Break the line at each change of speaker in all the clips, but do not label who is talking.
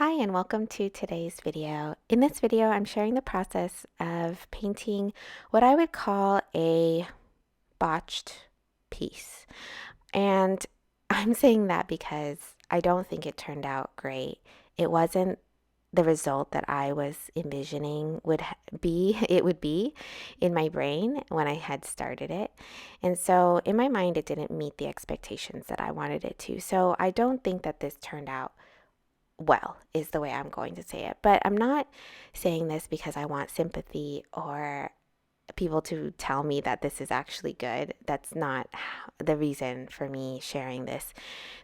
Hi and welcome to today's video. In this video, I'm sharing the process of painting what I would call a botched piece. And I'm saying that because I don't think it turned out great. It wasn't the result that I was envisioning it would be in my brain when I had started it. And so in my mind, it didn't meet the expectations that I wanted it to. So I don't think that this turned out well, is the way I'm going to say it. But I'm not saying this because I want sympathy or people to tell me that this is actually good. That's not the reason for me sharing this.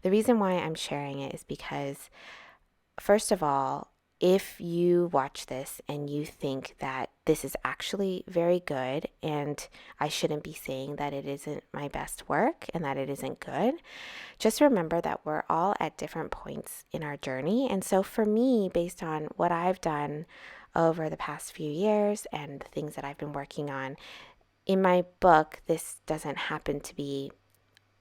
The reason why I'm sharing it is because, first of all, if you watch this and you think that this is actually very good and I shouldn't be saying that it isn't my best work and that it isn't good, just remember that we're all at different points in our journey. And so for me, based on what I've done over the past few years and the things that I've been working on, in my book, this doesn't happen to be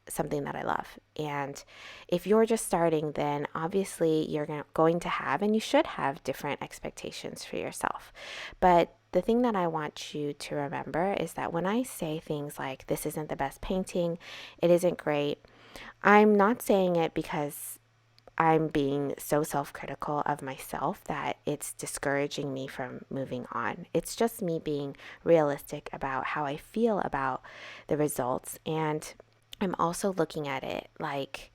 something that I love. And if you're just starting, then obviously you're going to have, and you should have, different expectations for yourself. But the thing that I want you to remember is that when I say things like, this isn't the best painting, it isn't great, I'm not saying it because I'm being so self-critical of myself that it's discouraging me from moving on. It's just me being realistic about how I feel about the results. And I'm also looking at it like,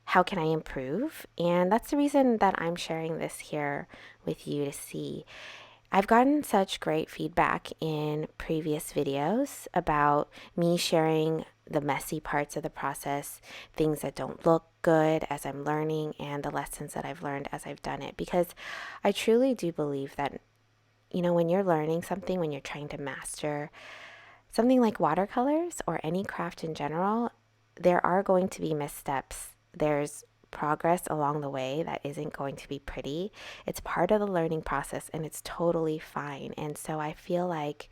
how can I improve? And that's the reason that I'm sharing this here with you to see. I've gotten such great feedback in previous videos about me sharing the messy parts of the process, things that don't look good as I'm learning, and the lessons that I've learned as I've done it. Because I truly do believe that, when you're learning something, when you're trying to master something like watercolors or any craft in general, there are going to be missteps. There's progress along the way that isn't going to be pretty. It's part of the learning process and it's totally fine. And so I feel like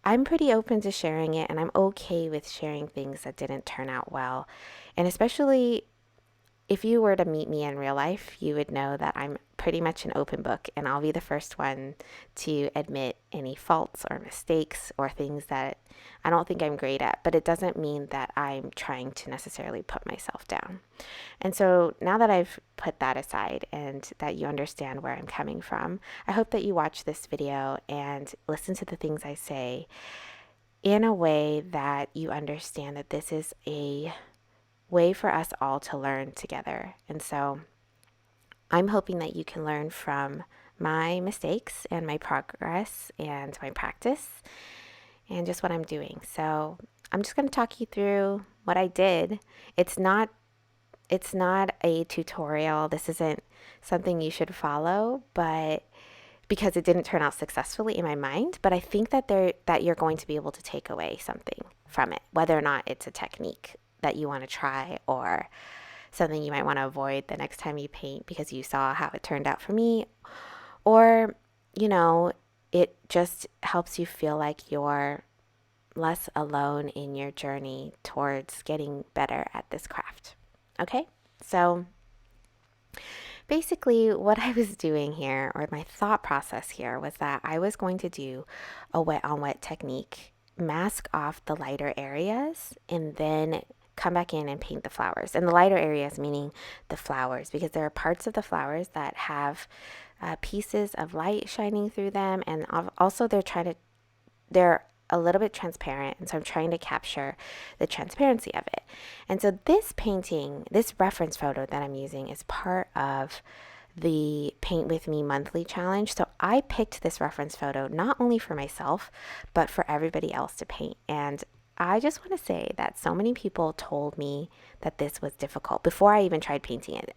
I'm pretty open to sharing it, and I'm okay with sharing things that didn't turn out well. And especially if you were to meet me in real life, you would know that I'm pretty much an open book, and I'll be the first one to admit any faults or mistakes or things that I don't think I'm great at, but it doesn't mean that I'm trying to necessarily put myself down. And so now that I've put that aside and that you understand where I'm coming from, I hope that you watch this video and listen to the things I say in a way that you understand that this is a way for us all to learn together. And so I'm hoping that you can learn from my mistakes and my progress and my practice and just what I'm doing. So I'm just going to talk you through what I did. It's not a tutorial. This isn't something you should follow, but because it didn't turn out successfully in my mind, but I think that you're going to be able to take away something from it, whether or not it's a technique that you want to try or something you might want to avoid the next time you paint because you saw how it turned out for me, or it just helps you feel like you're less alone in your journey towards getting better at this craft. Okay? So basically what I was doing here, or my thought process here, was that I was going to do a wet on wet technique, mask off the lighter areas, and then come back in and paint the flowers. And the lighter areas meaning the flowers, because there are parts of the flowers that have pieces of light shining through them, and also they're a little bit transparent, and so I'm trying to capture the transparency of it. And so this painting, this reference photo that I'm using, is part of the Paint With Me monthly challenge. So I picked this reference photo not only for myself, but for everybody else to paint. And I just want to say that so many people told me that this was difficult before I even tried painting it.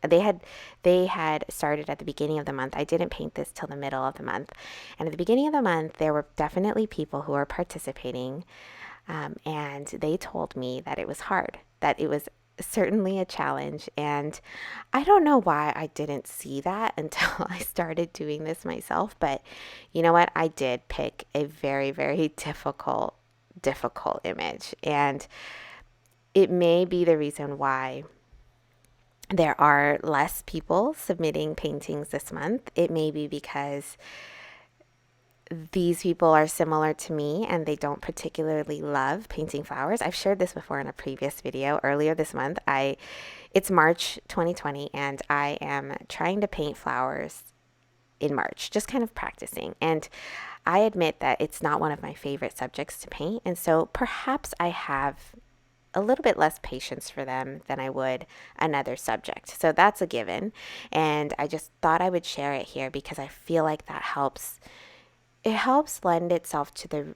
They had started at the beginning of the month. I didn't paint this till the middle of the month. And at the beginning of the month, there were definitely people who were participating, and they told me that it was hard, that it was certainly a challenge. And I don't know why I didn't see that until I started doing this myself. But you know what? I did pick a very, very difficult image, and it may be the reason why there are less people submitting paintings this month. It may be because these people are similar to me and they don't particularly love painting flowers. I've shared this before in a previous video. Earlier this month, it's March 2020 and I am trying to paint flowers in March, just kind of practicing. And I admit that it's not one of my favorite subjects to paint, and so perhaps I have a little bit less patience for them than I would another subject. So that's a given, and I just thought I would share it here because I feel like that helps. It helps lend itself to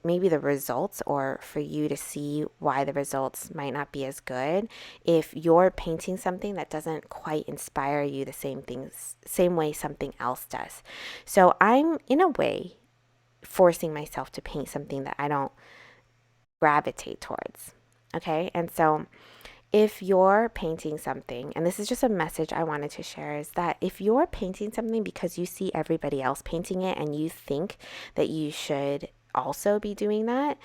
maybe the results, or for you to see why the results might not be as good if you're painting something that doesn't quite inspire you the same way something else does. So I'm in a way forcing myself to paint something that I don't gravitate towards. Okay? And so if you're painting something, and this is just a message I wanted to share, is that if you're painting something because you see everybody else painting it and you think that you should also be doing that,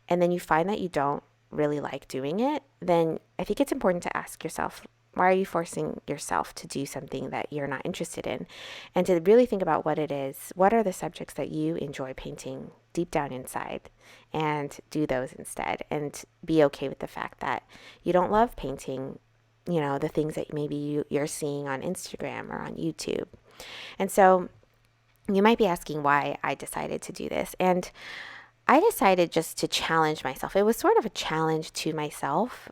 and then you find that you don't really like doing it, then I think it's important to ask yourself, why are you forcing yourself to do something that you're not interested in? And to really think about what it is. What are the subjects that you enjoy painting deep down inside? And do those instead. And be okay with the fact that you don't love painting, the things that maybe you're seeing on Instagram or on YouTube. And so you might be asking why I decided to do this. And I decided just to challenge myself. It was sort of a challenge to myself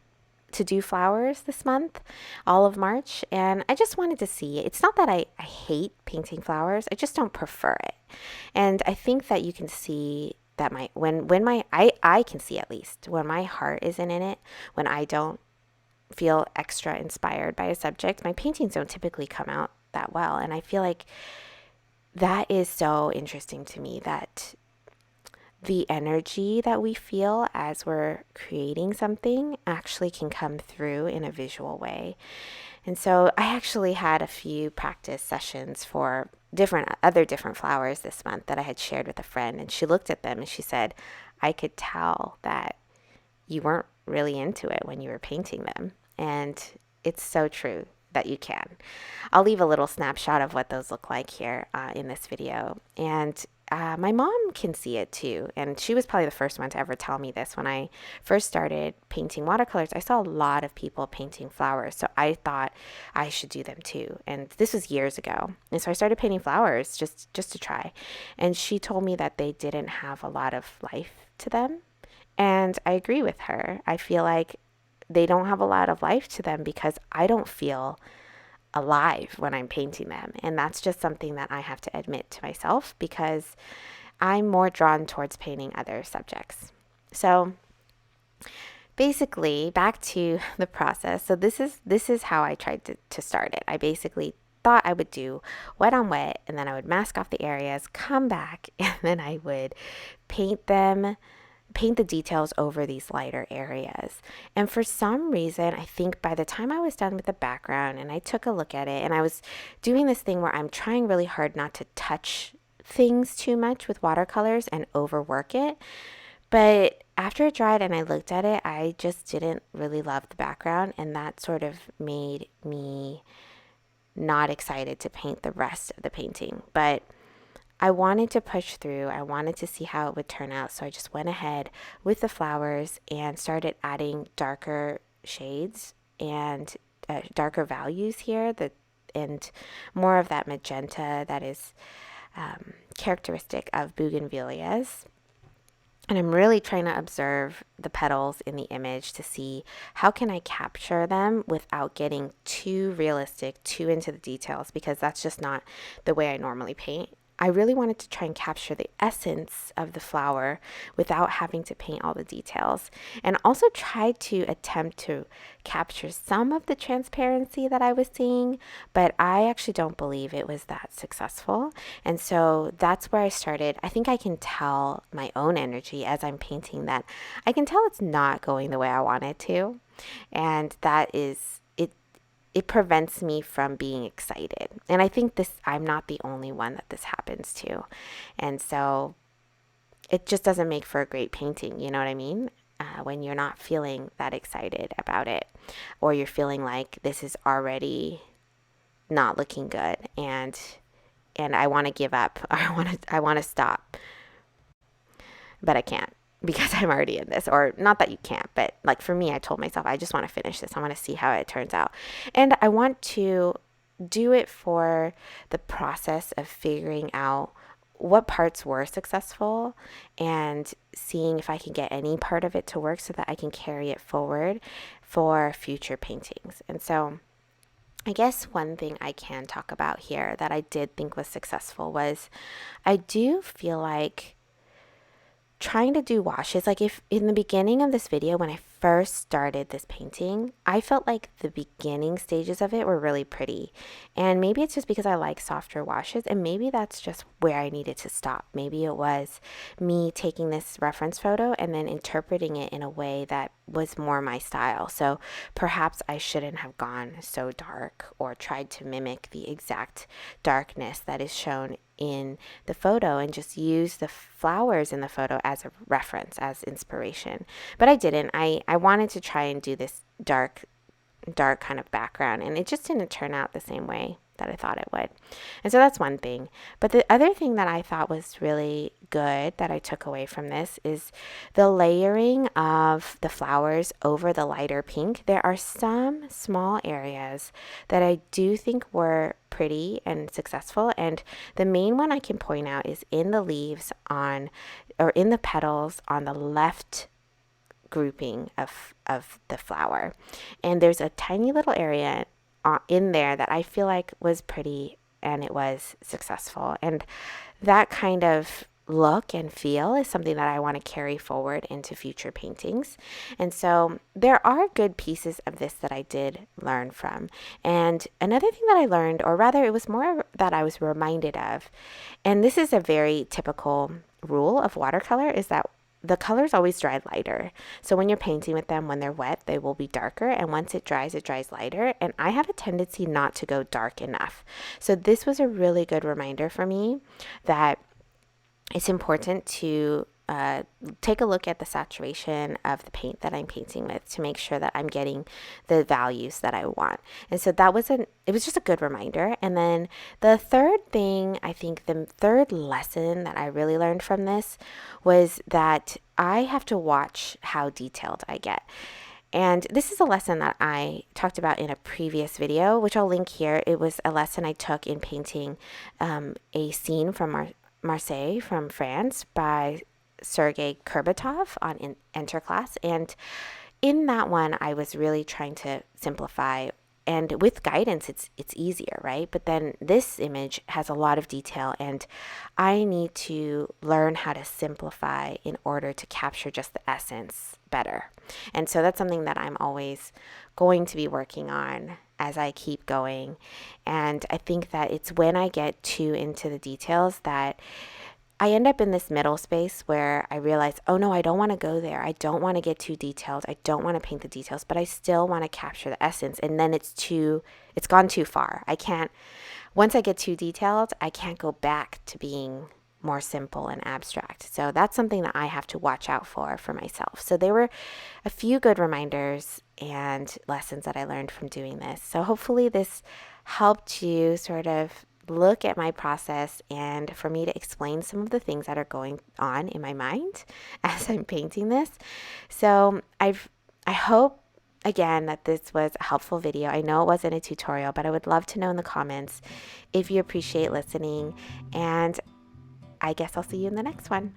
to do flowers this month, all of March, and I just wanted to see. It's not that I hate painting flowers, I just don't prefer it. And I think that you can see that I can see, at least when my heart isn't in it, when I don't feel extra inspired by a subject, my paintings don't typically come out that well. And I feel like that is so interesting to me, that the energy that we feel as we're creating something actually can come through in a visual way. And so I actually had a few practice sessions for different flowers this month that I had shared with a friend, and she looked at them and she said, I could tell that you weren't really into it when you were painting them. And it's so true that you can. I'll leave a little snapshot of what those look like here in this video. And my mom can see it too. And she was probably the first one to ever tell me this. When I first started painting watercolors, I saw a lot of people painting flowers. So I thought I should do them too. And this was years ago. And so I started painting flowers just to try. And she told me that they didn't have a lot of life to them. And I agree with her. I feel like they don't have a lot of life to them because I don't feel alive when I'm painting them. And that's just something that I have to admit to myself, because I'm more drawn towards painting other subjects. So basically, back to the process. So this is how I tried to start it. I basically thought I would do wet on wet, and then I would mask off the areas, come back, and then I would paint the details over these lighter areas. And for some reason, I think by the time I was done with the background and I took a look at it, and I was doing this thing where I'm trying really hard not to touch things too much with watercolors and overwork it. But after it dried and I looked at it, I just didn't really love the background, and that sort of made me not excited to paint the rest of the painting. But I wanted to push through. I wanted to see how it would turn out. So I just went ahead with the flowers and started adding darker shades and darker values here, and more of that magenta that is characteristic of bougainvilleas. And I'm really trying to observe the petals in the image to see how can I capture them without getting too realistic, too into the details, because that's just not the way I normally paint. I really wanted to try and capture the essence of the flower without having to paint all the details, and also try to attempt to capture some of the transparency that I was seeing, but I actually don't believe it was that successful. And so that's where I started. I think I can tell my own energy as I'm painting that I can tell it's not going the way I want it to, and that is it prevents me from being excited. And I think I'm not the only one that this happens to. And so it just doesn't make for a great painting, you know what I mean? when you're not feeling that excited about it, or you're feeling like this is already not looking good, and I want to give up, or I want to stop, but I can't because I'm already in this. Or not that you can't, but like for me, I told myself I just want to finish this. I want to see how it turns out, and I want to do it for the process of figuring out what parts were successful and seeing if I can get any part of it to work so that I can carry it forward for future paintings. And so I guess one thing I can talk about here that I did think was successful was I do feel like trying to do washes, like if in the beginning of this video, when I first started this painting, I felt like the beginning stages of it were really pretty. And maybe it's just because I like softer washes, and maybe that's just where I needed to stop. Maybe it was me taking this reference photo and then interpreting it in a way that was more my style. So perhaps I shouldn't have gone so dark or tried to mimic the exact darkness that is shown in the photo and just use the flowers in the photo as a reference, as inspiration. But I didn't. I wanted to try and do this dark kind of background, and it just didn't turn out the same way that I thought it would. And so that's one thing. But the other thing that I thought was really good that I took away from this is the layering of the flowers over the lighter pink. There are some small areas that I do think were pretty and successful, and the main one I can point out is in the leaves or in the petals on the left grouping of the flower. And there's a tiny little area in there that I feel like was pretty and it was successful. And that kind of look and feel is something that I want to carry forward into future paintings. And so there are good pieces of this that I did learn from. And another thing that I learned, or rather it was more that I was reminded of, and this is a very typical rule of watercolor, is that the colors always dry lighter. So when you're painting with them, when they're wet, they will be darker. And once it dries lighter. And I have a tendency not to go dark enough. So this was a really good reminder for me that it's important to take a look at the saturation of the paint that I'm painting with to make sure that I'm getting the values that I want. And so it was just a good reminder. And then the third thing, I think the third lesson that I really learned from this was that I have to watch how detailed I get. And this is a lesson that I talked about in a previous video, which I'll link here. It was a lesson I took in painting a scene from Marseille, from France, by Sergei Kurbatov on Enter Class. And in that one, I was really trying to simplify. And with guidance, it's easier, right? But then this image has a lot of detail, and I need to learn how to simplify in order to capture just the essence better. And so that's something that I'm always going to be working on as I keep going. And I think that it's when I get too into the details that I end up in this middle space where I realize, oh no, I don't want to go there. I don't want to get too detailed. I don't want to paint the details, but I still want to capture the essence. And then it's gone too far. Once I get too detailed, I can't go back to being more simple and abstract. So that's something that I have to watch out for myself. So there were a few good reminders and lessons that I learned from doing this. So hopefully this helped you sort of look at my process and for me to explain some of the things that are going on in my mind as I'm painting this. So I hope again that this was a helpful video. I know it wasn't a tutorial, but I would love to know in the comments if you appreciate listening, and I guess I'll see you in the next one.